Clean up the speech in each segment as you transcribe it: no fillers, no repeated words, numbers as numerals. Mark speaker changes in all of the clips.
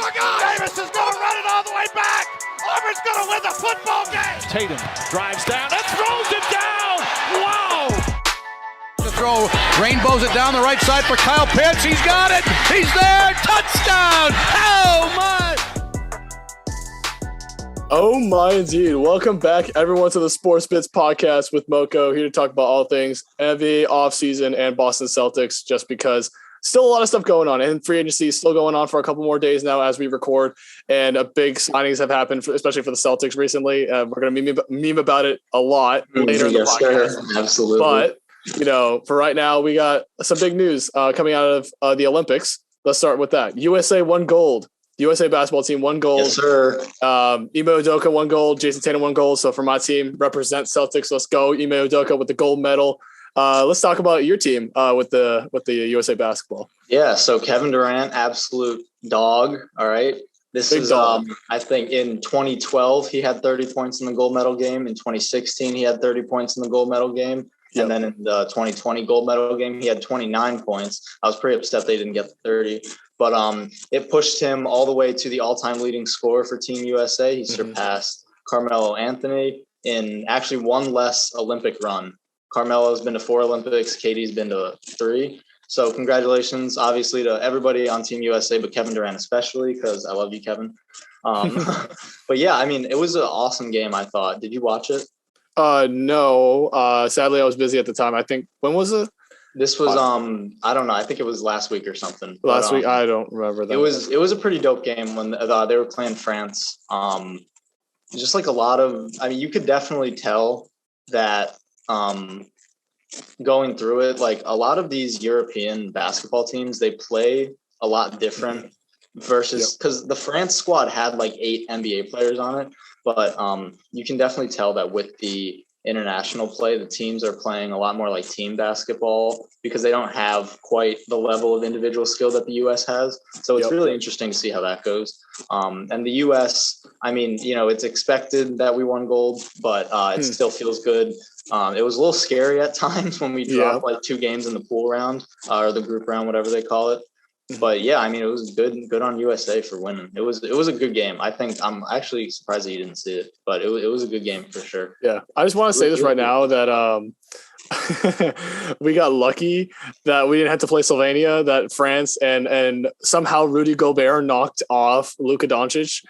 Speaker 1: my God! Davis is going to run it all the way back. Auburn's going to win the football game.
Speaker 2: Tatum drives down and throws it down. Wow!
Speaker 3: The throw, rainbows it down the right side for Kyle Pitts. He's got it. He's there. Touchdown. Oh, my.
Speaker 4: Oh, my, indeed. Welcome back, everyone, to the Sports Bits podcast with Moko, here to talk about all things NBA offseason and Boston Celtics, just because still a lot of stuff going on, and free agency is still going on for a couple more days now as we record, and big signings have happened, especially for the Celtics recently. We're going to meme about it a lot later in the podcast.
Speaker 5: Absolutely.
Speaker 4: But, you know, for right now, we got some big news coming out of the Olympics. Let's start with that. USA won gold. USA basketball team won gold.
Speaker 5: Yes, sir.
Speaker 4: Ime Udoka won gold. Jason Tatum won gold. So for my team, represent Celtics. Let's go. Ime Udoka with the gold medal. Let's talk about your team with the USA basketball.
Speaker 5: Yeah. So Kevin Durant, absolute dog. All right. This
Speaker 4: Big
Speaker 5: is,
Speaker 4: dog.
Speaker 5: I think in 2012, he had 30 points in the gold medal game. In 2016, he had 30 points in the gold medal game.
Speaker 4: Yep.
Speaker 5: And then in the 2020 gold medal game, he had 29 points. I was pretty upset they didn't get the 30. But it pushed him all the way to the all-time leading scorer for Team USA. He surpassed Carmelo Anthony in actually one less Olympic run. Carmelo's been to 4 Olympics. Katie's been to 3. So congratulations, obviously, to everybody on Team USA, but Kevin Durant especially, because I love you, Kevin. But, yeah, I mean, it was an awesome game, I thought. Did you watch it?
Speaker 4: No. Sadly, I was busy at the time. I think – when was it?
Speaker 5: This was I don't know. I think it was last week or something.
Speaker 4: Last week, I don't remember that.
Speaker 5: It was a pretty dope game when they were playing France. Just like a lot of, I mean, you could definitely tell that going through it, like a lot of these European basketball teams, they play a lot different versus because the France squad had like 8 NBA players on it, but you can definitely tell that with the international play, the teams are playing a lot more like team basketball because they don't have quite the level of individual skill that the US has. So it's really interesting to see how that goes. And the US, I mean, you know, it's expected that we won gold, but it still feels good. It was a little scary at times when we dropped like 2 games in the pool round or the group round, whatever they call it. But yeah, I mean, it was good on USA for winning. It was a good game. I think I'm actually surprised that you didn't see it, but it was a good game for sure.
Speaker 4: Yeah, I just want to say this right now that we got lucky that we didn't have to play Slovenia, that France and somehow Rudy Gobert knocked off Luka Doncic.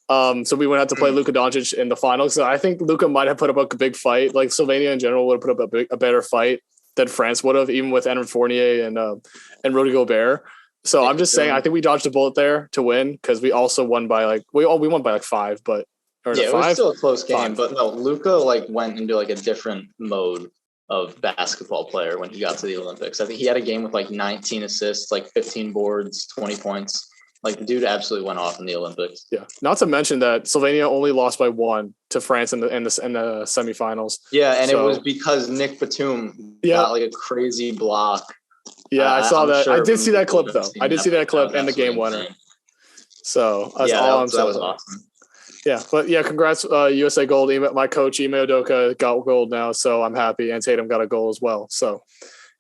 Speaker 4: So we wouldn't have to play Luka Doncic in the finals. So I think Luka might have put up a big fight. Like Slovenia in general would have put up a better fight than France would have, even with Evan Fournier and Rudy Gobert. So I'm just saying, I think we dodged a bullet there to win because we also won by we won by 5, but
Speaker 5: it was still a close game. But no, Luka like went into like a different mode of basketball player when he got to the Olympics. I think he had a game with like 19 assists, like 15 boards, 20 points. Like the dude absolutely went off in the Olympics. Yeah,
Speaker 4: not to mention that Slovenia only lost by 1 to France in the semifinals.
Speaker 5: Yeah, and it was because Nick Batum got like a crazy block.
Speaker 4: Yeah, I saw that. Sure I did see that clip, though. I did see that clip and the game winner. Insane. So that's all I'm saying.
Speaker 5: That was awesome.
Speaker 4: Yeah, but yeah, congrats, USA gold. My coach, Ime Udoka, got gold now, so I'm happy. And Tatum got a goal as well. So,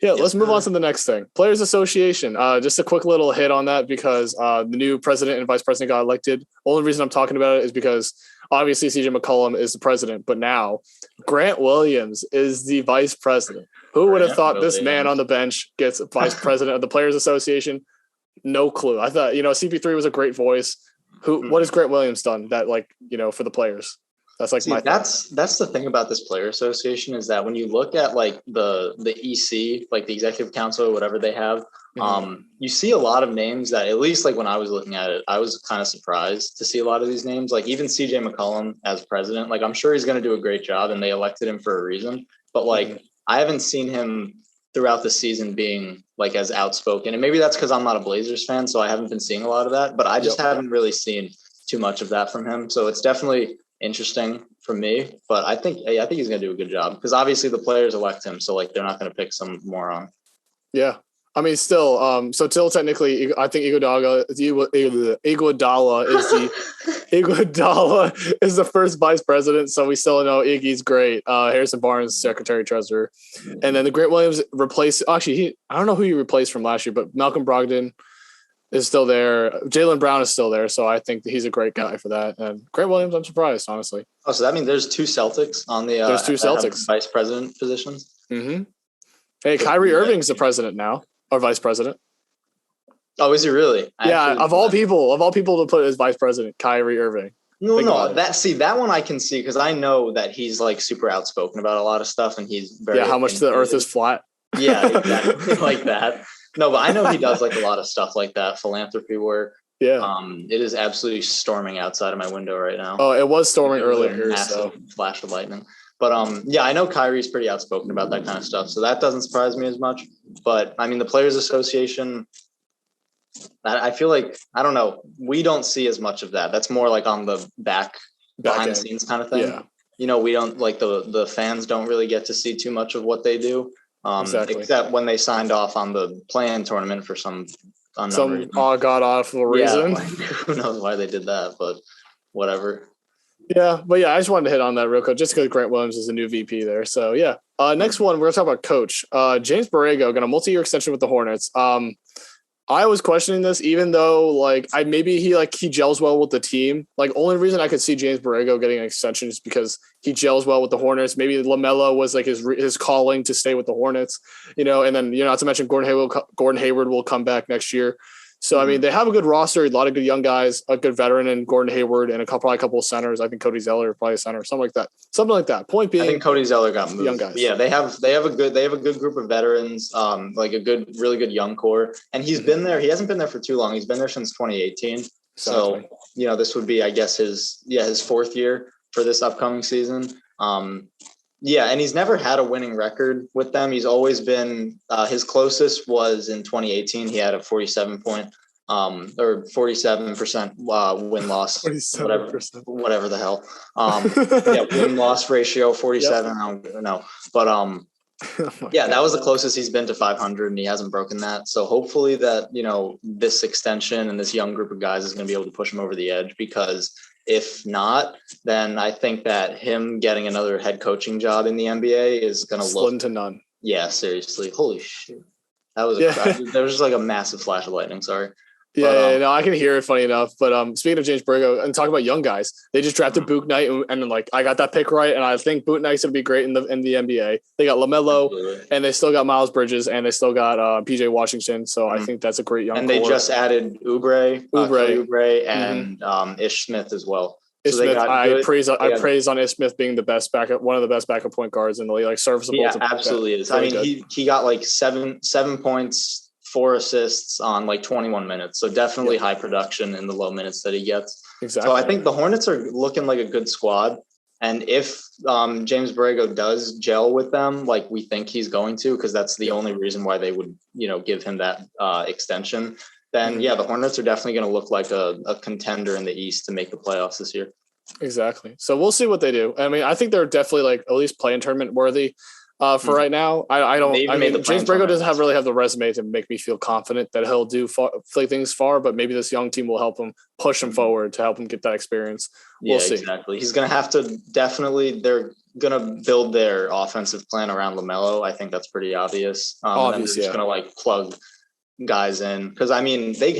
Speaker 4: yeah, let's move on to the next thing. Players Association. Just a quick little hit on that because the new president and vice president got elected. Only reason I'm talking about it is because obviously CJ McCollum is the president, but now Grant Williams is the vice president. Who would have thought this man on the bench gets vice president of the Players Association? No clue. I thought, CP3 was a great voice. What has Grant Williams done that, for the players? That's
Speaker 5: that's the thing about this Player Association is that when you look at like the EC, like the Executive Council or whatever they have, you see a lot of names that at least like when I was looking at it, I was kind of surprised to see a lot of these names. Like even CJ McCollum as president, like I'm sure he's going to do a great job and they elected him for a reason. But like I haven't seen him throughout the season being like as outspoken. And maybe that's because I'm not a Blazers fan, so I haven't been seeing a lot of that. But I just haven't really seen too much of that from him. So it's definitely interesting for me. But I think he's going to do a good job because obviously the players elect him. So like they're not going to pick some moron.
Speaker 4: Yeah. I mean, still, so till technically, I think Iguodala is the first vice president. So we still know Iggy's great. Harrison Barnes, secretary treasurer, and then the Grant Williams replaced. Actually, I don't know who he replaced from last year, but Malcolm Brogdon is still there. Jaylen Brown is still there, so I think he's a great guy for that. And Grant Williams, I'm surprised, honestly.
Speaker 5: Oh, so that means there's 2 Celtics on the
Speaker 4: there's 2 Celtics
Speaker 5: vice president positions.
Speaker 4: Mm-hmm. Hey, Kyrie Irving's the president now, or vice president.
Speaker 5: Oh, is he really?
Speaker 4: Of all people to put as vice president, Kyrie Irving.
Speaker 5: No, that one I can see because I know that he's like super outspoken about a lot of stuff, and he's very
Speaker 4: how much the Earth is flat.
Speaker 5: Yeah, exactly like that. No, but I know he does like a lot of stuff like that, philanthropy work.
Speaker 4: Yeah.
Speaker 5: It is absolutely storming outside of my window right now.
Speaker 4: Oh, it was storming earlier.
Speaker 5: Massive flash of lightning. But I know Kyrie's pretty outspoken about that kind of stuff, so that doesn't surprise me as much. But I mean, the Players Association, I feel like, I don't know, we don't see as much of that. That's more like on the behind the scenes kind of thing. Yeah. You know, we don't like the fans don't really get to see too much of what they do. Except when they signed off on the play-in tournament for some reason.
Speaker 4: God awful reason.
Speaker 5: Yeah, like, who knows why they did that, but whatever.
Speaker 4: Yeah, but I just wanted to hit on that real quick, just because Grant Williams is a new VP there. So yeah, next one we're gonna talk about coach James Borrego, got a multi-year extension with the Hornets. I was questioning this, even though he gels well with the team. Like, only reason I could see James Borrego getting an extension is because he gels well with the Hornets. Maybe LaMelo was like his calling to stay with the Hornets, and then not to mention Gordon Hayward will come back next year. So I mean, they have a good roster, a lot of good young guys, a good veteran in Gordon Hayward, and probably a couple of centers. I think Cody Zeller probably a center, something like that. Point being,
Speaker 5: I think Cody Zeller got moved.
Speaker 4: Young guys.
Speaker 5: Yeah, they have a good group of veterans, like a really good young core. And he's been there. He hasn't been there for too long. He's been there since 2018. Exactly. So this would be, I guess, his 4th year for this upcoming season. And he's never had a winning record with them. He's always been his closest was in 2018. He had a 47% win loss, whatever the hell. Win loss ratio 47. Yep. I don't know, but that was the closest he's been to 500, and he hasn't broken that. So hopefully that this extension and this young group of guys is going to be able to push him over the edge, because if not, then I think that him getting another head coaching job in the NBA is going to
Speaker 4: slim to none.
Speaker 5: Yeah, seriously. Holy shit. That was there was just like a massive flash of lightning. Sorry.
Speaker 4: No, I can hear it, funny enough. But speaking of James Borrego and talking about young guys, they just drafted Book Knight, and I got that pick right, and I think Book Knight's gonna be great in the NBA. They got LaMelo, absolutely. And they still got Miles Bridges, and they still got PJ Washington. So I think that's a great young. And
Speaker 5: they just added Oubre, and Ish Smith as well.
Speaker 4: Ish Smith, I praise on Ish Smith being the best backup, one of the best backup point guards in the league, like serviceable.
Speaker 5: Yeah, absolutely is. I mean, he got like seven points, 4 assists on like 21 minutes. So definitely high production in the low minutes that he gets. Exactly. So I think the Hornets are looking like a good squad. And if James Borrego does gel with them, like we think he's going to, because that's the only reason why they would, give him that extension, then the Hornets are definitely going to look like a contender in the East to make the playoffs this year.
Speaker 4: Exactly. So we'll see what they do. I mean, I think they're definitely like at least play-in tournament worthy. For right now, James Borrego doesn't really have the resume to make me feel confident that he'll do things far, but maybe this young team will help him push him forward to help him get that experience. We'll see.
Speaker 5: Exactly. He's going to have to they're going to build their offensive plan around LaMelo. I think that's pretty obvious. And they're just going to plug guys in, because I mean they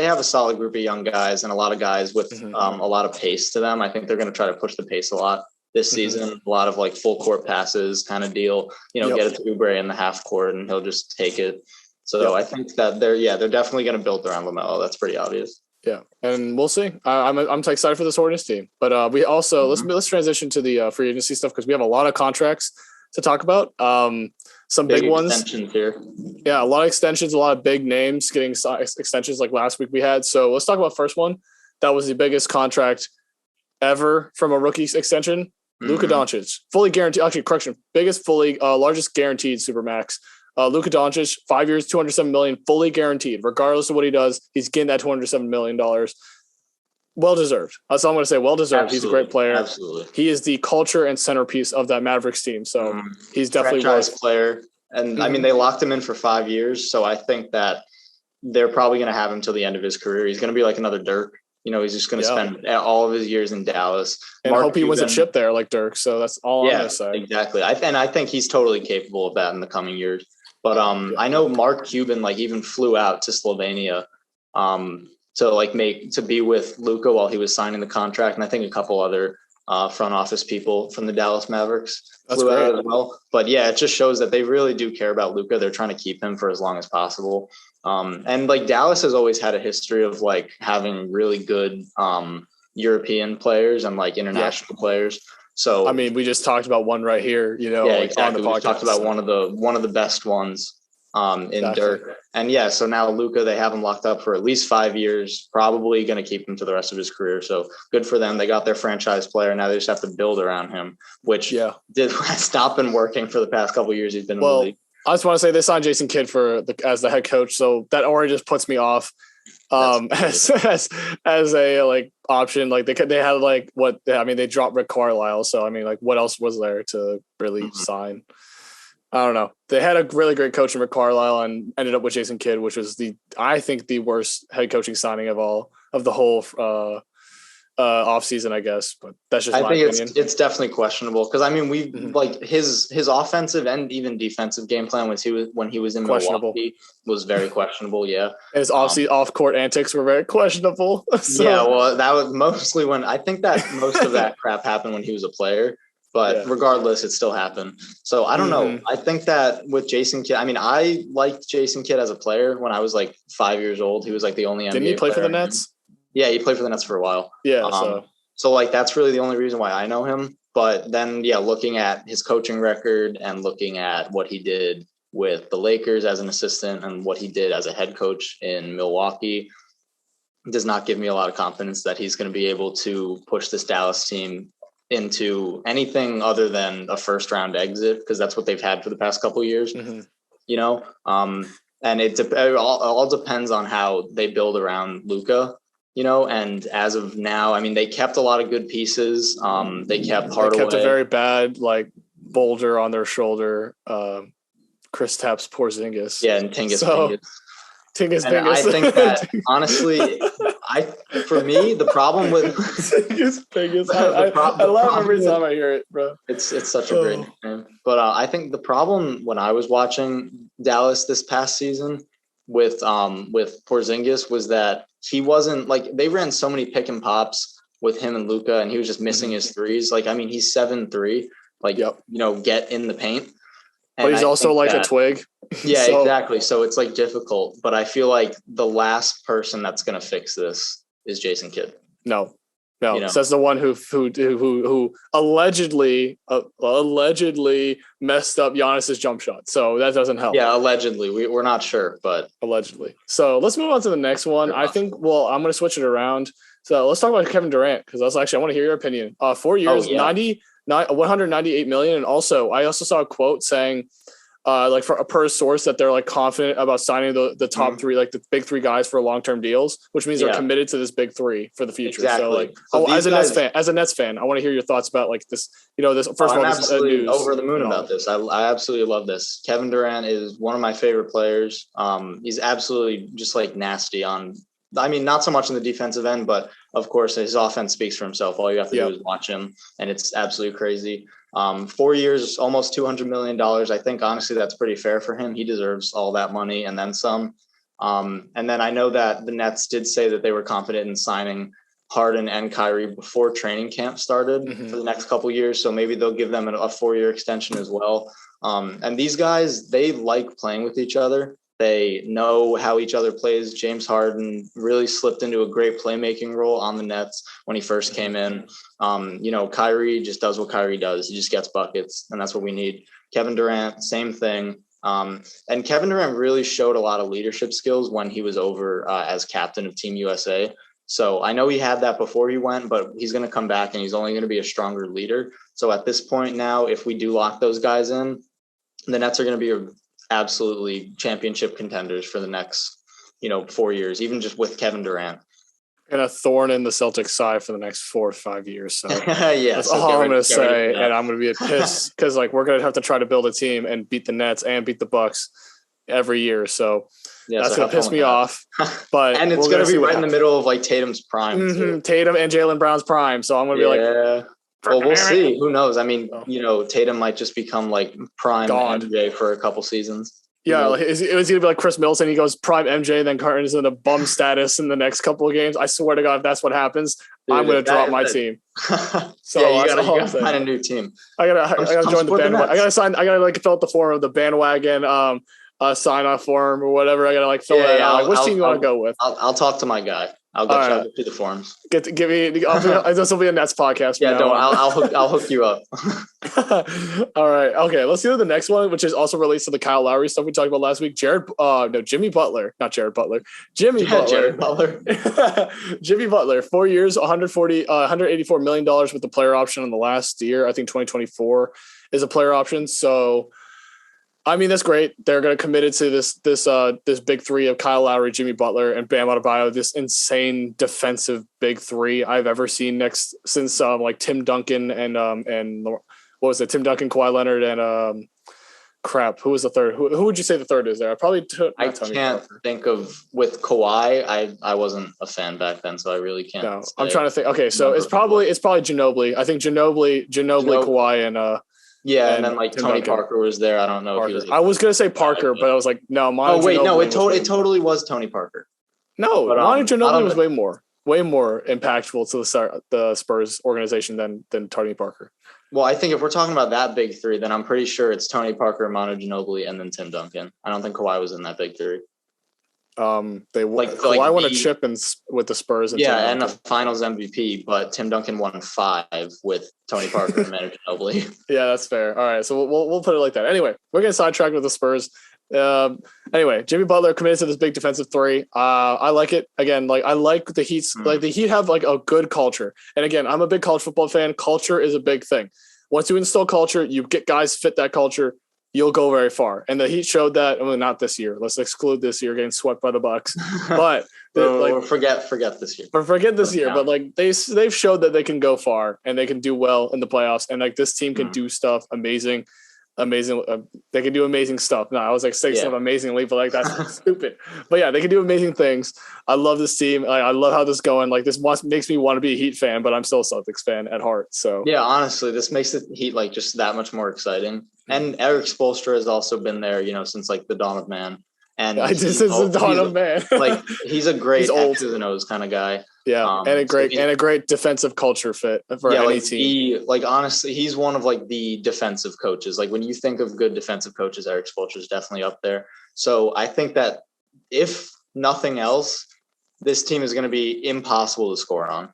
Speaker 5: have a solid group of young guys and a lot of guys with a lot of pace to them. I think they're going to try to push the pace a lot this season, a lot of full court passes kind of deal, get it to Oubre in the half court and he'll just take it. So I think that they're definitely going to build around LaMelo. That's pretty obvious. Yeah.
Speaker 4: And we'll see. I'm excited for this Hornets team, but we also, let's transition to the free agency stuff, because we have a lot of contracts to talk about. Some big ones here. Yeah. A lot of extensions, a lot of big names getting extensions like last week we had. So let's talk about first one. That was the biggest contract ever from a rookie extension. Luka Doncic, fully guaranteed. Actually, correction, largest guaranteed supermax. Luka Doncic, 5 years, $207 million, fully guaranteed, regardless of what he does. He's getting that $207 million. Well deserved. That's all I'm going to say. Well deserved. Absolutely. He's a great player.
Speaker 5: Absolutely.
Speaker 4: He is the culture and centerpiece of that Mavericks team. So he's definitely
Speaker 5: franchise player. And I mean, they locked him in for 5 years. So I think that they're probably going to have him till the end of his career. He's going to be like another Dirk. He's just going to spend all of his years in Dallas.
Speaker 4: And hope he wins a chip there like Dirk. So that's all I'm going to say.
Speaker 5: Exactly. I think he's totally capable of that in the coming years. But I know Mark Cuban even flew out to Slovenia to be with Luka while he was signing the contract. And I think a couple other front office people from the Dallas Mavericks flew out as well. But yeah, it just shows that they really do care about Luka. They're trying to keep him for as long as possible. And like Dallas has always had a history of like having really good European players and like international players. So
Speaker 4: I mean, we just talked about one right here,
Speaker 5: yeah,
Speaker 4: like
Speaker 5: exactly.
Speaker 4: on the podcast.
Speaker 5: We talked about one of the best ones in Dirk. And yeah, so now Luka, they have him locked up for at least 5 years, probably going to keep him to the rest of his career. So good for them. They got their franchise player. Now they just have to build around him, which has not been working for the past couple of years he's been in the league.
Speaker 4: I just want to say they signed Jason Kidd as the head coach. So that already just puts me off as a like option. Like they had like they dropped Rick Carlisle. So I mean, like what else was there to really sign? I don't know. They had a really great coach in Rick Carlisle and ended up with Jason Kidd, which was I think the worst head coaching signing of the whole offseason, I guess. But that's just my opinion.
Speaker 5: It's definitely questionable because I mean like his offensive and even defensive game plan when he was in Milwaukee was very questionable. Yeah, and
Speaker 4: his off-court antics were very questionable. So.
Speaker 5: Yeah, well, that was mostly when I think that most of that crap happened when he was a player. But regardless, it still happened. So I don't know. I think that with Jason Kidd, I mean, I liked Jason Kidd as a player when I was like 5 years old. He was like the only NBA
Speaker 4: Didn't he play
Speaker 5: player
Speaker 4: for the Nets?
Speaker 5: Yeah, he played for the Nets for a while.
Speaker 4: Yeah.
Speaker 5: So like that's really the only reason why I know him. But then, looking at his coaching record and looking at what he did with the Lakers as an assistant and what he did as a head coach in Milwaukee does not give me a lot of confidence that he's going to be able to push this Dallas team into anything other than a first round exit, because that's what they've had for the past couple of years, and it all depends on how they build around Luka, and as of now, I mean, they kept a lot of good pieces. They kept Hardaway.
Speaker 4: They kept a very bad like boulder on their shoulder. Kristaps Porzingis.
Speaker 5: Yeah, and Tingus.
Speaker 4: Tingus.
Speaker 5: I think that honestly, for me, the problem with
Speaker 4: Tingus. I laugh every time I hear it, bro.
Speaker 5: It's such a great name. But I think the problem when I was watching Dallas this past season with Porzingis was that he wasn't like, they ran so many pick and pops with him and Luka, and he was just missing his threes. Like, I mean, he's 7'3", like, get in the paint.
Speaker 4: And but he's also like a twig.
Speaker 5: Yeah, exactly. So it's like difficult, but I feel like the last person that's going to fix this is Jason Kidd.
Speaker 4: No. So that's the one who allegedly messed up Giannis's jump shot. So that doesn't help.
Speaker 5: Yeah, allegedly. We're not sure, but
Speaker 4: allegedly. So let's move on to the next one. I think. Well, I'm going to switch it around. So let's talk about Kevin Durant, because I want to hear your opinion. 4 years, 198 million, and also I also saw a quote saying, like per source, that they're like confident about signing the top three, like the big three guys for long-term deals, which means they're committed to this big three for the future.
Speaker 5: Exactly.
Speaker 4: So as a Nets fan, I want to hear your thoughts about like this. This first of all,
Speaker 5: I'm absolutely over the moon about this. I absolutely love this. Kevin Durant is one of my favorite players. He's absolutely just like nasty on. I mean, not so much in the defensive end, but of course his offense speaks for himself. All you have to do is watch him, and it's absolutely crazy. 4 years, almost $200 million. I think honestly that's pretty fair for him. He deserves all that money and then some. And then I know that the Nets did say that they were confident in signing Harden and Kyrie before training camp started for the next couple of years. So maybe they'll give them a 4-year extension as well. And these guys, they like playing with each other. They know how each other plays. James Harden really slipped into a great playmaking role on the Nets when he first came in. Kyrie just does what Kyrie does. He just gets buckets, and that's what we need. Kevin Durant, same thing. And Kevin Durant really showed a lot of leadership skills when he was over as captain of Team USA. So I know he had that before he went, but he's going to come back and he's only going to be a stronger leader. So at this point now, if we do lock those guys in, the Nets are going to be absolutely championship contenders for the next, 4 years, even just with Kevin Durant.
Speaker 4: And a thorn in the Celtics side for the next 4 or 5 years. So
Speaker 5: that's
Speaker 4: all I'm going to say. And I'm going to be pissed because we're going to have to try to build a team and beat the Nets and beat the Bucks every year. So that's going to piss me off. But
Speaker 5: and it's going to be right in the middle of Tatum's prime.
Speaker 4: Tatum and Jaylen Brown's prime. So I'm going to be
Speaker 5: well, we'll see. Who knows? I mean, Tatum might just become prime MJ for a couple seasons.
Speaker 4: Yeah, like, it was going to be like Chris Middleton. He goes prime MJ, then turns into bum status in the next couple of games. I swear to God, if that's what happens, dude, I'm going to drop my team.
Speaker 5: So yeah, you gotta find a new team.
Speaker 4: I gotta join the bandwagon. I gotta like fill out the form of the bandwagon sign off form or whatever. I gotta fill that out. Like, which team you want to go with?
Speaker 5: I'll talk to my guy. I'll go try to do the forms.
Speaker 4: Give me. This will be a Nets podcast.
Speaker 5: Yeah, I'll hook you up.
Speaker 4: All right. Okay. Let's do the next one, which is also relates to the Kyle Lowry stuff we talked about last week. Jimmy Butler, not Jared Butler. Jimmy Butler.
Speaker 5: Jared Butler.
Speaker 4: Jimmy Butler, 4 years, $184 million with the player option in the last year. I think 2024 is a player option. So, I mean, that's great. They're going to commit it to this big three of Kyle Lowry, Jimmy Butler, and Bam Adebayo. This insane defensive big three I've ever seen since like Tim Duncan and what was it? Tim Duncan, Kawhi Leonard, and who was the third? Who would you say the third is there? I
Speaker 5: can't think of with Kawhi. I wasn't a fan back then, so I really can't.
Speaker 4: No, I'm trying to think. Okay, so it's probably Ginobili. I think Ginobili, Kawhi, and
Speaker 5: yeah, and then like Tony Duncan. Parker was there. I don't know if he was.
Speaker 4: I was gonna say Parker, but I was like, no.
Speaker 5: It totally was Tony Parker.
Speaker 4: No, Manu Ginobili was way more impactful to the Spurs organization than Tony Parker.
Speaker 5: Well, I think if we're talking about that big three, then I'm pretty sure it's Tony Parker, Manu Ginobili, and then Tim Duncan. I don't think Kawhi was in that big three.
Speaker 4: Kawhi won a chip with the Spurs.
Speaker 5: And a Finals MVP, but Tim Duncan won 5 with Tony Parker and Manu Ginobili.
Speaker 4: Yeah, that's fair. All right, so we'll put it like that. Anyway, we're getting sidetracked with the Spurs. Anyway, Jimmy Butler committed to this big defensive three. I like it. Again, like I like the Heat's like the Heat have like a good culture. And again, I'm a big college football fan. Culture is a big thing. Once you instill culture, you get guys fit that culture, you'll go very far. And the Heat showed that. Well, not this year. Let's exclude this year getting swept by the Bucks. But
Speaker 5: forget this year.
Speaker 4: Forget this year. But like they've showed that they can go far and they can do well in the playoffs. And like this team can do stuff amazing. They can do amazing stuff. No, I was like saying stuff amazingly, but like that's stupid. But yeah, they can do amazing things. I love this team. I love how this is going. Like this makes me want to be a Heat fan, but I'm still a Celtics fan at heart. So
Speaker 5: yeah, honestly, this makes the Heat like just that much more exciting. And Eric Spoelstra has also been there, since like the dawn of man. And
Speaker 4: since the dawn of man,
Speaker 5: like he's a great X to the nose kind of guy.
Speaker 4: Yeah, and a great defensive culture fit for any team.
Speaker 5: Honestly, he's one of like the defensive coaches. Like when you think of good defensive coaches, Eric Spoelstra is definitely up there. So I think that if nothing else, this team is going to be impossible to score on.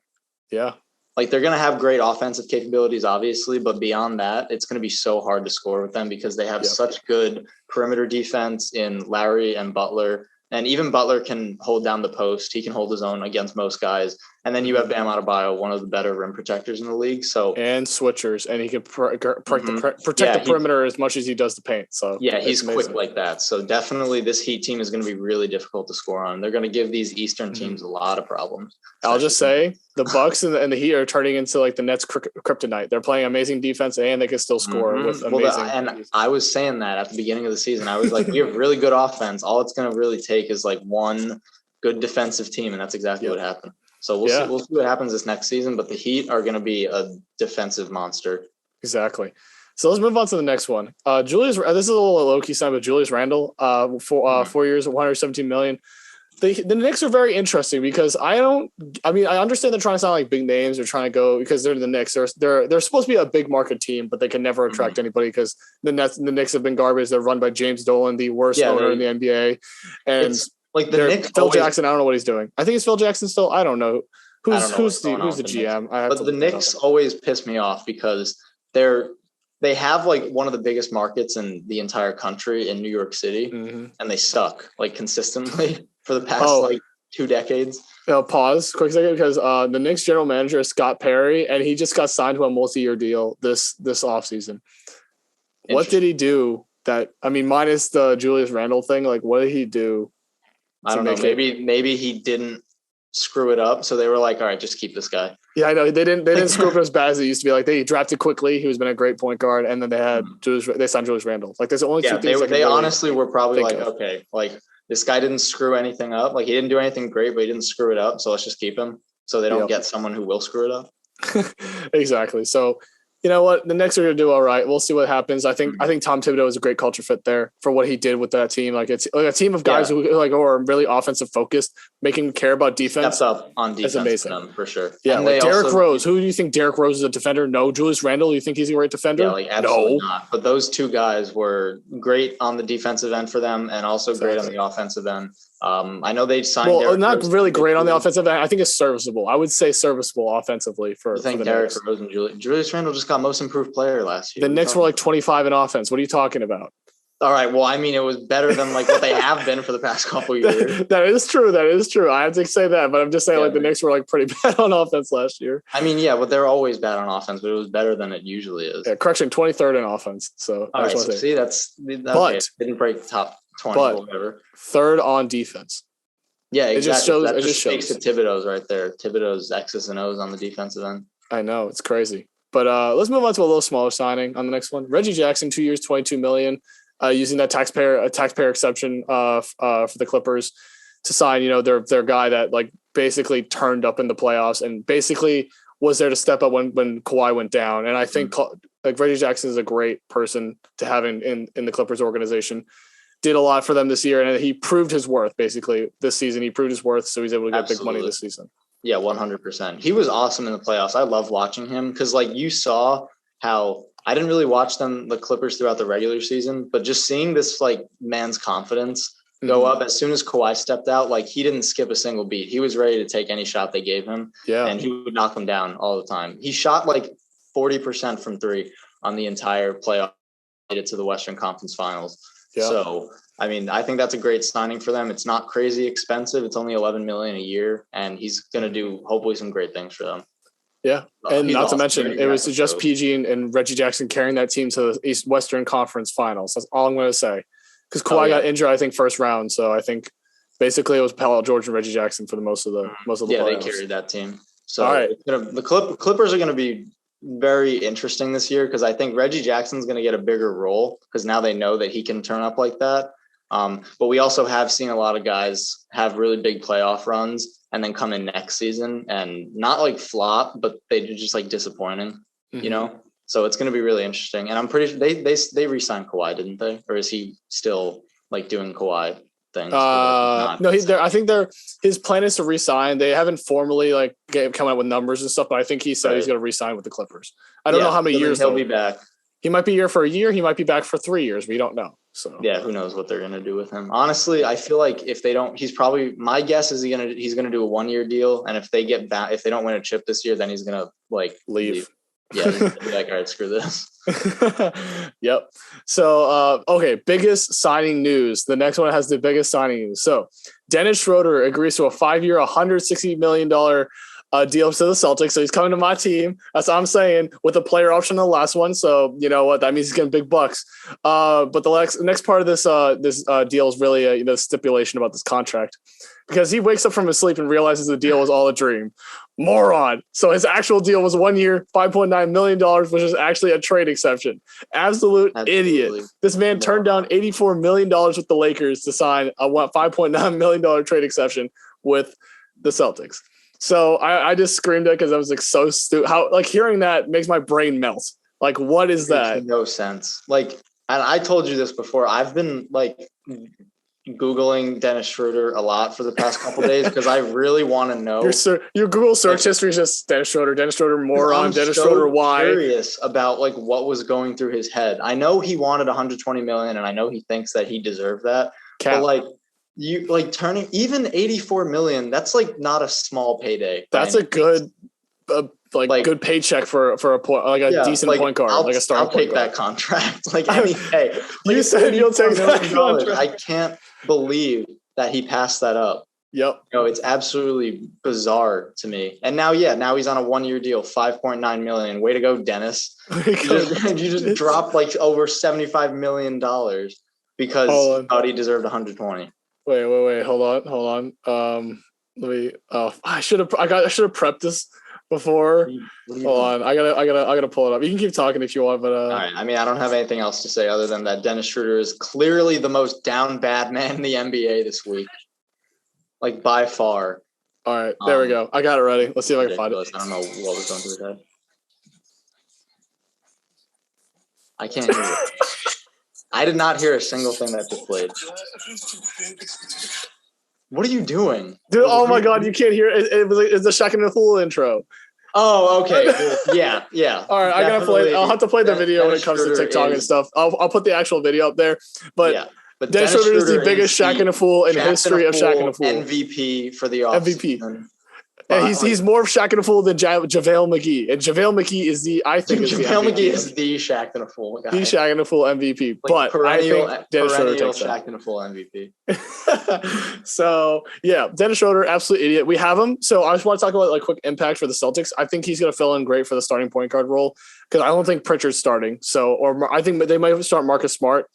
Speaker 4: Yeah.
Speaker 5: Like they're going to have great offensive capabilities, obviously, but beyond that, it's going to be so hard to score with them because they have such good perimeter defense in Lowry and Butler. And even Butler can hold down the post. He can hold his own against most guys. And then you have Bam Adebayo, one of the better rim protectors in the league. And
Speaker 4: switchers, and he can protect the perimeter as much as he does the paint. So
Speaker 5: yeah, he's quick like that. So definitely this Heat team is going to be really difficult to score on. They're going to give these Eastern teams a lot of problems.
Speaker 4: I'll just say the Bucks and the Heat are turning into like the Nets kryptonite. They're playing amazing defense and they can still score with amazing.
Speaker 5: And I was saying that at the beginning of the season. I was like, we have really good offense. All it's going to really take is like one good defensive team, and that's exactly what happened. So we'll see what happens this next season, but the Heat are going to be a defensive monster.
Speaker 4: Exactly. So let's move on to the next one. This is a little low-key sign, but Julius Randle, 4 years, $117 million. The Knicks are very interesting because I understand they're trying to sound like big names. They're trying to go because they're the Knicks. They're supposed to be a big market team, but they can never attract anybody because the Knicks have been garbage. They're run by James Dolan, the worst owner in the NBA. And
Speaker 5: like the Knicks,
Speaker 4: Phil Jackson, I don't know what he's doing. I think it's Phil Jackson still. I don't know who's the GM.
Speaker 5: But the Knicks always piss me off because they have like one of the biggest markets in the entire country in New York City, and they suck like consistently for the past 2 decades.
Speaker 4: Pause quick second because the Knicks general manager is Scott Perry, and he just got signed to a multi-year deal this offseason. What did he do minus the Julius Randle thing? Like, what did he do?
Speaker 5: I don't know. Maybe he didn't screw it up. So they were like, all right, just keep this guy.
Speaker 4: Yeah, I know. They didn't screw up as bad as it used to be. Like they drafted quickly. He was been a great point guard. And then they had they signed Julius Randle. Like there's only two things.
Speaker 5: They honestly were probably like, okay, like this guy didn't screw anything up. Like he didn't do anything great, but he didn't screw it up. So let's just keep him. So they don't get someone who will screw it up.
Speaker 4: Exactly. So you know what? The Knicks are going to do all right. We'll see what happens. I think Tom Thibodeau is a great culture fit there for what he did with that team. Like it's like a team of guys who are really offensive focused, making them care about defense.
Speaker 5: Steps up on defense.
Speaker 4: It's amazing
Speaker 5: for sure.
Speaker 4: Yeah, like Derrick Rose. Who do you think Derrick Rose is a defender? No. Julius Randle. You think he's a great defender?
Speaker 5: Yeah, like absolutely not. But those two guys were great on the defensive end for them, and also great on the offensive end. I know they signed.
Speaker 4: Well, not really great on the offensive end. I think it's serviceable. I would say serviceable offensively for.
Speaker 5: I think Derrick Rose and Julius Randle just got most improved player last year.
Speaker 4: The Knicks were like 25 in offense. What are you talking about?
Speaker 5: All right. Well, I mean, it was better than like what they have been for the past couple of years.
Speaker 4: That is true. I have to say that, but I'm just saying the Knicks were like pretty bad on offense last year.
Speaker 5: I mean, yeah, but they're always bad on offense, but it was better than it usually is.
Speaker 4: Yeah, correction, 23rd in offense. So
Speaker 5: all right. So see, that's okay. Didn't break the top 20 or whatever.
Speaker 4: Third on defense.
Speaker 5: Yeah, exactly.
Speaker 4: It just shows.
Speaker 5: Speaks to Thibodeau's right there. Thibodeau's X's and O's on the defensive end.
Speaker 4: I know, it's crazy. But let's move on to a little smaller signing on the next one. Reggie Jackson, 2 years, $22 million, using that taxpayer exception for the Clippers to sign, their guy that like basically turned up in the playoffs and basically was there to step up when Kawhi went down. And I think like Reggie Jackson is a great person to have in the Clippers organization. Did a lot for them this year, and he proved his worth basically this season. He proved his worth, so he's able to get big money this season.
Speaker 5: Yeah, 100%. He was awesome in the playoffs. I love watching him because, like, you saw how I didn't really watch the Clippers throughout the regular season, but just seeing this, like, man's confidence go up as soon as Kawhi stepped out, like, he didn't skip a single beat. He was ready to take any shot they gave him, and he would knock them down all the time. He shot, like, 40% from three on the entire playoff to the Western Conference Finals. Yeah. So, I mean, I think that's a great signing for them. It's not crazy expensive. It's only $11 million a year, and he's going to do hopefully some great things for them.
Speaker 4: Yeah, and not to mention, it was just PG and Reggie Jackson carrying that team to the East Western Conference Finals. That's all I'm going to say. Because Kawhi got injured, I think, first round. So I think basically it was Paul George and Reggie Jackson for the most of the playoffs.
Speaker 5: They carried that team. So all right. The Clippers are going to be very interesting this year because I think Reggie Jackson's going to get a bigger role because now they know that he can turn up like that. But we also have seen a lot of guys have really big playoff runs and then come in next season and not like flop, but they just like disappointing, So it's going to be really interesting. And I'm pretty sure they re-signed Kawhi, didn't they? Or is he still like doing Kawhi things?
Speaker 4: No, I think his plan is to re-sign. They haven't formally like come out with numbers and stuff, but I think he said he's going to re-sign with the Clippers. I don't know how many years
Speaker 5: he'll be back.
Speaker 4: He might be here for a year. He might be back for 3 years. We don't know. So
Speaker 5: yeah, who knows what they're going to do with him? Honestly, I feel like if they don't, my guess is he's going to do a 1-year deal. And if they get back, if they don't win a chip this year, then he's going to like leave. Yeah, be like, all right, screw this.
Speaker 4: Yep. So, okay, biggest signing news. The next one has the biggest signing news. So, Dennis Schroder agrees to a 5-year, $160 million deal to the Celtics. So he's coming to my team. That's what I'm saying, with a player option on the last one. So, you know what? That means he's getting big bucks. But the next part of this deal is really the stipulation about this contract. Because he wakes up from his sleep and realizes the deal was all a dream. Moron. So his actual deal was 1 year, $5.9 million, which is actually a trade exception. Absolute idiot. This man turned down $84 million with the Lakers to sign a $5.9 million trade exception with the Celtics. So I just screamed it because I was like so stupid. How like hearing that makes my brain melt. Like, what is that?
Speaker 5: Makes no sense. Like, and I told you this before. I've been like Googling Dennis Schroder a lot for the past couple days because I really want to know. Your Google search history is just Dennis Schroder moron, Dennis Schroder why. I'm curious about like what was going through his head. I know he wanted $120 million, and I know he thinks that he deserved that. But like you like turning even $84 million, that's like not a small payday. That's a good good paycheck for a decent point guard, like a starting point guard. I'll take that contract. Like, I mean, hey, you said you'll take that contract. I can't believe that he passed that up. Yep. It's absolutely bizarre to me. And now he's on a 1-year deal, $5.9 million. Way to go, Dennis. You just dropped like over $75 million because he thought he deserved 120. Wait. Hold on. I should have prepped this before. Hold on. I gotta pull it up. You can keep talking if you want, but all right. I mean, I don't have anything else to say other than that Dennis Schroder is clearly the most down bad man in the NBA this week. Like by far. All right. There we go. I got it ready. Let's see if I can find it. I don't know what was going through his head. I can't hear it. I did not hear a single thing that just played. What are you doing?
Speaker 4: Dude, oh my God, you can't hear it. It's the Shaq and the Fool intro.
Speaker 5: Oh, okay. Cool. Yeah.
Speaker 4: All right, I gotta play. I'll have to play the video when it comes to TikTok and stuff. I'll put the actual video up there. But Dennis Schroder is the biggest Shaq and a Fool in the history of Shaq and a Fool.
Speaker 5: MVP for the offseason.
Speaker 4: And he's more of Shaq and a Fool than JaVale McGee. And JaVale McGee is JaVale McGee
Speaker 5: is the Shaq and a Fool guy.
Speaker 4: The Shaq and a Fool MVP. Like but I think Dennis Schroder takes
Speaker 5: Shaq and a Fool MVP.
Speaker 4: So yeah, Dennis Schroder, absolute idiot. We have him. So I just want to talk about like quick impact for the Celtics. I think he's going to fill in great for the starting point guard role because I don't think Pritchard's starting. So or I think they might start Marcus Smart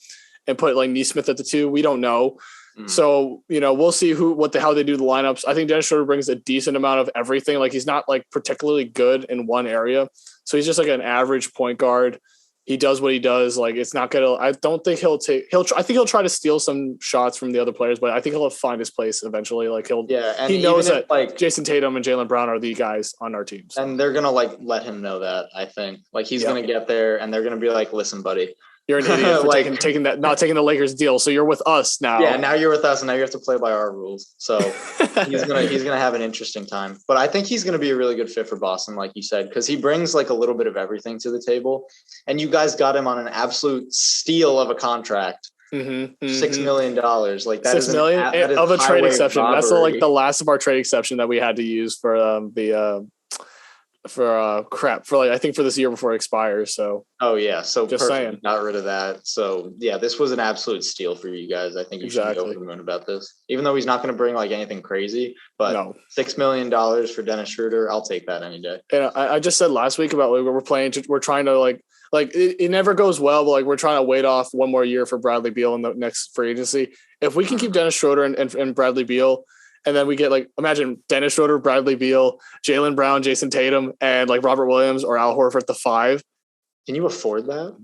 Speaker 4: and put like Nesmith at the 2. We don't know. So, we'll see how they do the lineups. I think Dennis Schroder brings a decent amount of everything. Like he's not like particularly good in one area. So he's just like an average point guard. He does what he does. Like it's not going to, I don't think I think he'll try to steal some shots from the other players, but I think he'll find his place eventually. Like he knows that like Jason Tatum and Jaylen Brown are the guys on our team. So.
Speaker 5: And they're going to like let him know that, I think. Like he's going to get there and they're going to be like, listen, buddy.
Speaker 4: You're an idiot for taking not taking the Lakers deal. So you're with us now.
Speaker 5: Yeah, now you're with us, and now you have to play by our rules. So he's gonna have an interesting time. But I think he's gonna be a really good fit for Boston, like you said, because he brings like a little bit of everything to the table. And you guys got him on an absolute steal of a contract. $6 million. Like that
Speaker 4: $6 million of a trade exception. Robbery. That's like the last of our trade exception that we had to use for I think for this year before it expires. So
Speaker 5: so
Speaker 4: just saying,
Speaker 5: got rid of that. So yeah, this was an absolute steal for you guys. I think you should go over the moon about this, even though he's not going to bring like anything crazy. But $6 million for Dennis Schroder, I'll take that any day.
Speaker 4: And I just said last week about like we're trying to like it never goes well, but like we're trying to wait off one more year for Bradley Beal in the next free agency. If we can keep Dennis Schroder and Bradley Beal. And then we get like, imagine Dennis Schroder, Bradley Beal, Jaylen Brown, Jason Tatum, and like Robert Williams or Al Horford at the 5.
Speaker 5: Can you afford that?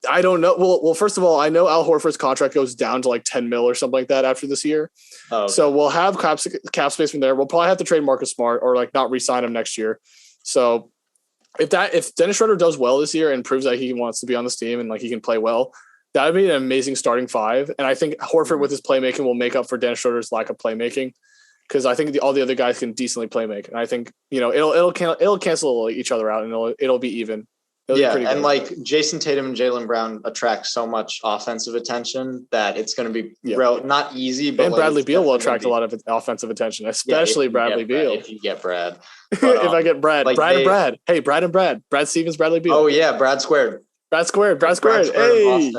Speaker 4: I don't know. Well, first of all, I know Al Horford's contract goes down to like 10 mil or something like that after this year. Oh, okay. So we'll have cap space from there. We'll probably have to trade Marcus Smart or like not re-sign him next year. So if Dennis Schroder does well this year and proves that he wants to be on this team and like he can play well, that would be an amazing starting 5. And I think Horford with his playmaking will make up for Dennis Schroder's lack of playmaking. Because I think all the other guys can decently play make, and I think it'll cancel each other out, and it'll be even.
Speaker 5: And like Jason Tatum and Jaylen Brown attract so much offensive attention that it's going to be not easy. But
Speaker 4: and Bradley Beal will attract a lot of offensive attention, especially Bradley Beal.
Speaker 5: If you get Brad,
Speaker 4: but, if I get Brad, like Brad, hey, Brad and Brad, Brad Stevens, Bradley Beal.
Speaker 5: Oh yeah, Brad squared.
Speaker 4: Hey.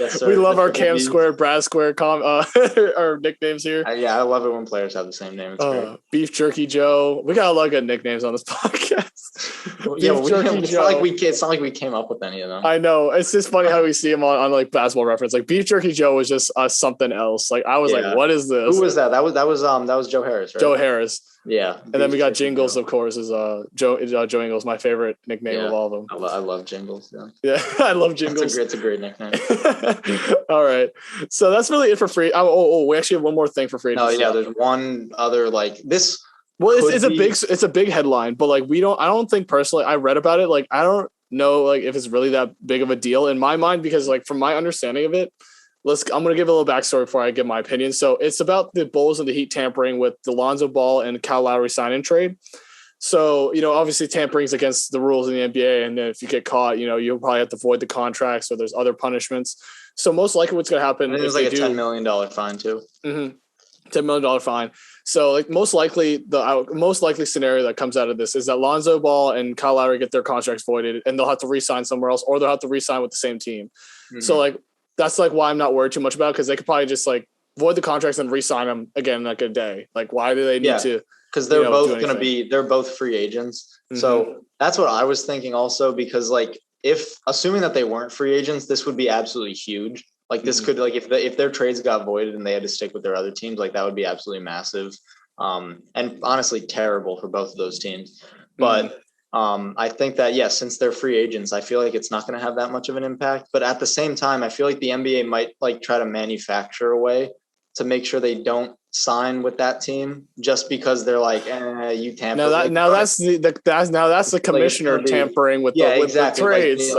Speaker 4: Yes, we love our Cam Square, Brad Square our nicknames here.
Speaker 5: I love it when players have the same name. It's great.
Speaker 4: Beef Jerky Joe. We got a lot of good nicknames on this podcast.
Speaker 5: It's not like we came up with any of them.
Speaker 4: I know. It's just funny how we see them on like Basketball Reference. Like Beef Jerky Joe was just something else. Like I was like, what is this?
Speaker 5: Who was that? That was Joe Harris, right?
Speaker 4: Joe Harris.
Speaker 5: Yeah.
Speaker 4: And then we got Jingles, of course, is Joe Ingles, my favorite nickname of all of them.
Speaker 5: I love Jingles.
Speaker 4: Yeah, I love Jingles.
Speaker 5: It's a great nickname.
Speaker 4: All right. So that's really it for free. We actually have one more thing for free.
Speaker 5: There's one other like this.
Speaker 4: Well, it's a big headline, but like I don't think personally, I read about it. Like, I don't know like if it's really that big of a deal in my mind, because like from my understanding of it, I'm going to give a little backstory before I give my opinion. So it's about the Bulls and the Heat tampering with the Lonzo Ball and Kyle Lowry sign-in trade. So, obviously tampering is against the rules in the NBA. And then if you get caught, you'll probably have to void the contracts or there's other punishments. So most likely what's going to happen
Speaker 5: is like a $10 million fine too.
Speaker 4: Mm-hmm. $10 million fine. So like most likely scenario that comes out of this is that Lonzo Ball and Kyle Lowry get their contracts voided and they'll have to re-sign somewhere else, or they'll have to re-sign with the same team. Mm-hmm. So like, that's like why I'm not worried too much about it, because they could probably just like void the contracts and re-sign them again like a day. Like why do they need to?
Speaker 5: Because they're both free agents. Mm-hmm. So that's what I was thinking also, because like assuming that they weren't free agents, this would be absolutely huge. Like this could like if their trades got voided and they had to stick with their other teams, like that would be absolutely massive. And honestly terrible for both of those teams. But I think that, since they're free agents, I feel like it's not going to have that much of an impact. But at the same time, I feel like the NBA might like try to manufacture a way to make sure they don't sign with that team just because they're like, you tamper.
Speaker 4: That's the commissioner tampering with the trades.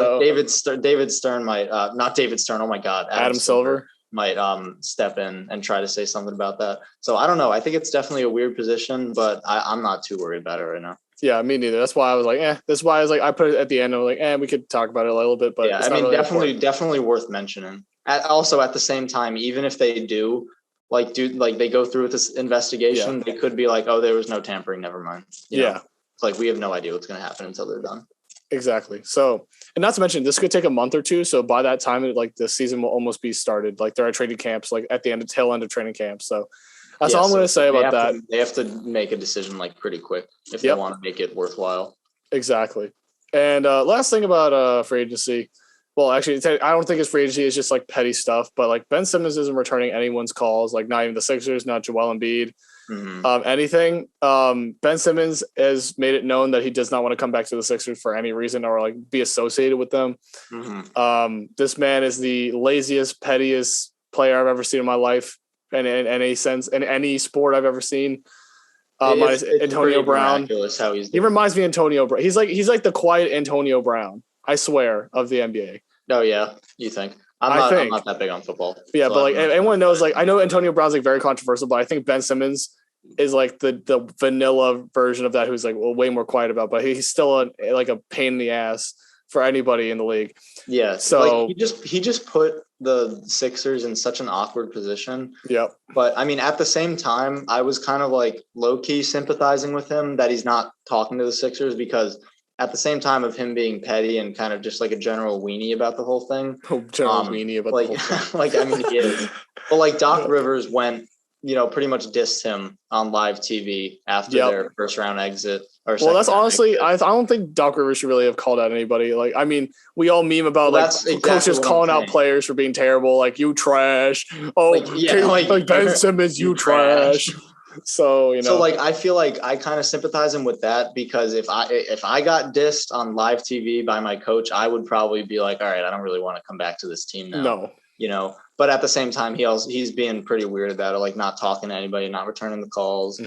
Speaker 5: David Stern might not David Stern. Oh my God,
Speaker 4: Adam Silver
Speaker 5: might step in and try to say something about that. So I don't know. I think it's definitely a weird position, but I'm not too worried about it right now.
Speaker 4: Yeah, me neither. That's why I was like, That's why I was like, I put it at the end. I'm like, we could talk about it a little bit, but
Speaker 5: yeah,
Speaker 4: it's not really
Speaker 5: definitely worth mentioning. Also, at the same time, even if they do they go through with this investigation, they could be like, oh, there was no tampering. Never mind. You know? It's like we have no idea what's going to happen until they're done.
Speaker 4: Exactly. So, and not to mention, this could take a month or two. So by that time, the season will almost be started. Like there are training camps, like at the tail end of training camp. So that's all I'm going to say about that.
Speaker 5: They have to make a decision like pretty quick if they want to make it worthwhile.
Speaker 4: Exactly. And last thing about free agency. Well, actually, I don't think it's free agency. It's just like petty stuff. But like Ben Simmons isn't returning anyone's calls, like not even the Sixers, not Joel Embiid, anything. Ben Simmons has made it known that he does not want to come back to the Sixers for any reason or like be associated with them. This man is the laziest, pettiest player I've ever seen in my life, in any sense, in any sport I've ever seen. It's Antonio Brown.
Speaker 5: How
Speaker 4: he reminds me of Antonio Brown. He's like the quiet Antonio Brown, I swear, of the NBA.
Speaker 5: Oh yeah, you think? I'm not that big on football.
Speaker 4: Yeah, so but like everyone knows, like I know Antonio Brown's like very controversial, but I think Ben Simmons is like the vanilla version of that, who's like way more quiet but he's still a pain in the ass for anybody in the league.
Speaker 5: Yeah. So he just put the Sixers in such an awkward position.
Speaker 4: Yep.
Speaker 5: But I mean, at the same time, I was kind of like low key sympathizing with him that he's not talking to the Sixers, because at the same time of him being petty and kind of just like a general weenie about the whole thing.
Speaker 4: Weenie about the whole thing.
Speaker 5: I mean, he is. But like Doc Rivers went, pretty much dissed him on live TV after their first round exit.
Speaker 4: Well, that's honestly, I don't think Doc Rivers should really have called out anybody. Like, I mean, we all meme about coaches calling out players for being terrible, like you trash. Oh, like Ben Simmons, you trash. So
Speaker 5: I feel like I kind of sympathize him with that, because if I got dissed on live TV by my coach, I would probably be like, all right, I don't really want to come back to this team now.
Speaker 4: No.
Speaker 5: But at the same time, he's being pretty weird about it, like not talking to anybody, not returning the calls.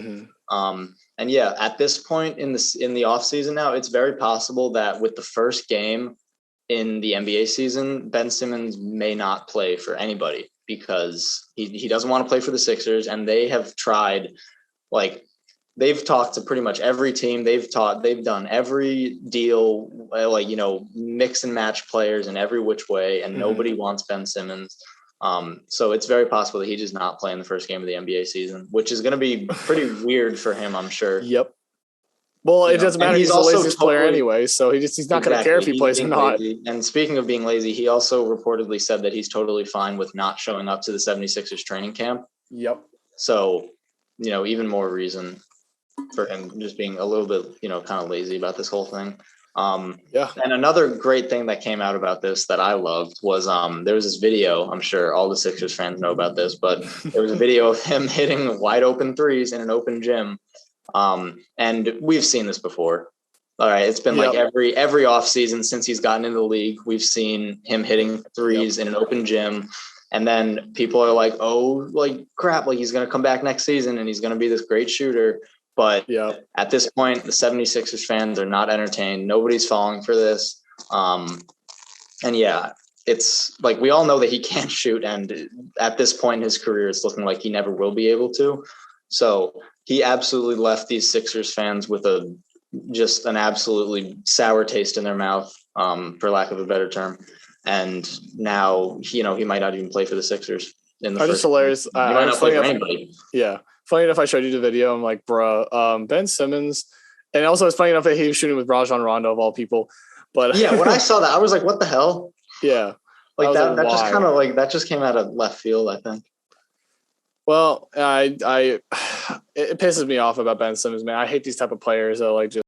Speaker 5: And yeah, at this point in the off season now, it's very possible that with the first game in the NBA season, Ben Simmons may not play for anybody, because he doesn't want to play for the Sixers, and they have tried, like they've talked to pretty much every team. They've done every deal, mix and match players in every which way, and nobody wants Ben Simmons. So it's very possible that he does not play in the first game of the NBA season, which is going to be pretty weird for him, I'm sure.
Speaker 4: Yep. Well, it doesn't matter. He's the laziest player anyway, so he's not going to care if he plays or not.
Speaker 5: Lazy. And speaking of being lazy, he also reportedly said that he's totally fine with not showing up to the 76ers training camp.
Speaker 4: Yep.
Speaker 5: So, even more reason for him just being a little bit, kind of lazy about this whole thing. And another great thing that came out about this that I loved was there was this video. I'm sure all the Sixers fans know about this, but there was a video of him hitting wide open threes in an open gym. And we've seen this before. All right. It's been like every off season since he's gotten into the league, we've seen him hitting threes in an open gym. And then people are like, oh, like crap, like he's going to come back next season and he's going to be this great shooter. But at this point, the 76ers fans are not entertained. Nobody's falling for this. And yeah, it's like, we all know that he can't shoot. And at this point in his career, it's looking like he never will be able to. So he absolutely left these Sixers fans with just an absolutely sour taste in their mouth, for lack of a better term. And now, he might not even play for the Sixers in the first.
Speaker 4: Just hilarious.
Speaker 5: He might not play for anybody.
Speaker 4: Yeah. Funny enough, I showed you the video. I'm like, bruh, Ben Simmons. And also it's funny enough that he was shooting with Rajon Rondo of all people. But
Speaker 5: yeah, when I saw that, I was like, what the hell?
Speaker 4: Yeah.
Speaker 5: Like that just kind of like, that just came out of left field, I think.
Speaker 4: Well, it pisses me off about Ben Simmons, man. I hate these type of players that